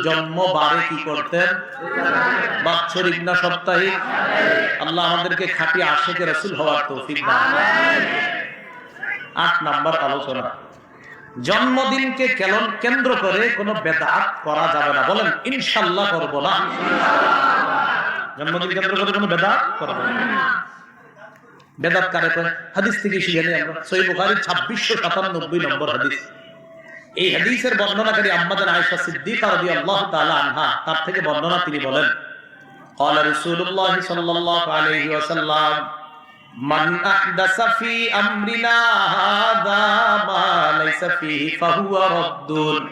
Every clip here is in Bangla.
জন্মবারে কি করতেন? বাৎসরিক না সাপ্তাহিক? আল্লাহ আমাদেরকে খাঁটি আশিকে রাসূল হওয়ার তৌফিক দান করেন। 8 নাম্বার আলোচনা, জন্মদিনকে কেন্দ্র করে কোনো বেদাত করা যাবে না। বলেন ইনশাআল্লাহ করব না। জন্মদিন কেন্দ্র করে কোনো বেদাত করব না। বেদাত কারে কয়? হাদিস থেকে শিখে নিই আমরা। সহিহ বুখারীর 2697 নম্বর হাদিস। এই হাদিসের বর্ণনাকারী আম্মা জান আয়েশা সিদ্দিকা রাদিয়াল্লাহু তাআলা আনহা, তার থেকে বর্ণনা তিনি বলেন, ক্বালা রাসূলুল্লাহ সাল্লাল্লাহু আলাইহি ওয়াসাল্লাম, মান আহদাসা ফি আমরিনা হাযা মা লাইসা ফিহি ফাহুয়া রাদ্দুন।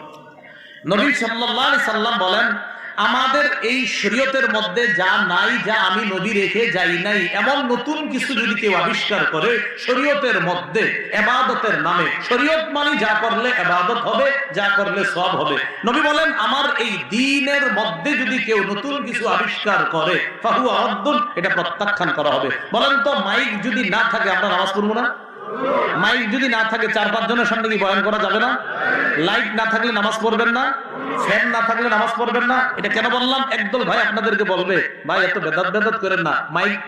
নবী সাল্লাল্লাহু আলাইহি সাল্লাম বলেন, আমাদের এই শরীয়তের মধ্যে যা নাই, যা আমি নবী রেখে যাই নাই, এমন নতুন কিছু যদি কেউ আবিষ্কার করে শরীয়তের মধ্যে ইবাদতের নামে, শরীয়ত মানে যা করলে ইবাদত হবে, যা করলে সওয়াব হবে, নবী বলেন আমার এই দ্বীনের মধ্যে যদি কেউ নতুন কিছু আবিষ্কার করে ফাহুয়া রাদ্দুন, এটা প্রত্যাখ্যান করা হবে। বলেন তো, মাইক যদি না থাকে আমরা নামাজ পড়বো না? মাইক যদি না থাকে 4-5 জনের সামনে কি বয়ান করা যাবে না? লাইট না থাকলে নামাজ পড়বেন না? ফ্যান না থাকলে নামাজ পড়বেন না? এটা কেন বললাম? একদল ভাই আপনাদেরকে বলবে, ভাই এত বেদাত করেন না, মাইক,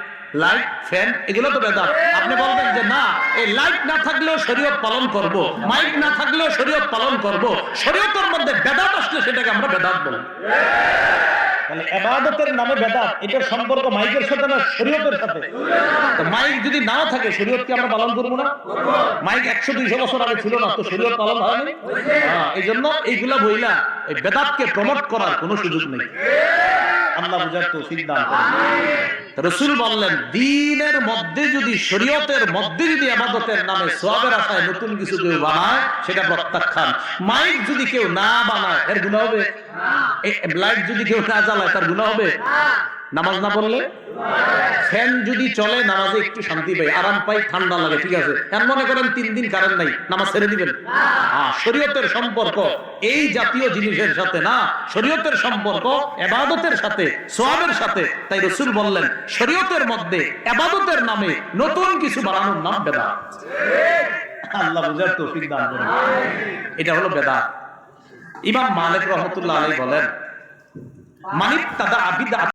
লাইট, ফ্যান এগুলো তো বেদাত। আপনি বলবেন যে না, এই লাইট না থাকলেও শরীয়ত পালন করব, মাইক না থাকলেও শরীয়ত পালন করব, শরীয়তের মধ্যে বেদাত আসলে সেটাকে আমরা বেদাত বলি। তাহলে ইবাদতের নামে বেদাত, এটার সম্পর্ক মাইকের সাথে না শরীয়তের সাথে। তো মাইক যদি নাও থাকে শরীয়ত কি আমরা পালন করব না? মাইক 100-200 বছর আগে ছিল না, তো শরীয়ত পালন হয়নি। এইজন্য এইগুলা বইলা এই বেদাতকে প্রমোট করার কোনো সুযোগ নেই। আল্লাহ বুঝার তৌফিক দান করুন। রাসূল বললেন, দ্বীনের মধ্যে যদি, শরীয়তের মধ্যে যদি ইবাদতের নামে সওয়াবের আশায় নতুন কিছু কেউ বানায়, সেটা প্রত্যাখ্যান। মাইক যদি কেউ না বানায় এর গুনাহ হবে? লাইট যদি কেউ না জ্বালায় তার গুনাহ হবে? নামাজ না পড়লে? ফ্যান যদি চলে নামাজে একটু শান্তি পাই, আরাম পাই, ঠান্ডা লাগে, ঠিক আছে। এর মনে করেন 3 দিন কারেন্ট নাই, নামাজ ছেড়ে দিবেন? শরীয়তের সম্পর্ক এই জাতীয় জিনিসের সাথে না, শরীয়তের সম্পর্ক ইবাদতের সাথে, সওয়াবের সাথে। তাই রাসূল বললেন, শরীয়তের মধ্যে ইবাদতের নামে নতুন কিছু বানানোর নাম বেদাত। আল্লাহ বুঝার তৌফিক দান করুন। এটা হলো বেদাত। ইমাম মালিক রাহমাতুল্লাহ আলাইহি বলেন, মানিত্তাদা বিদআত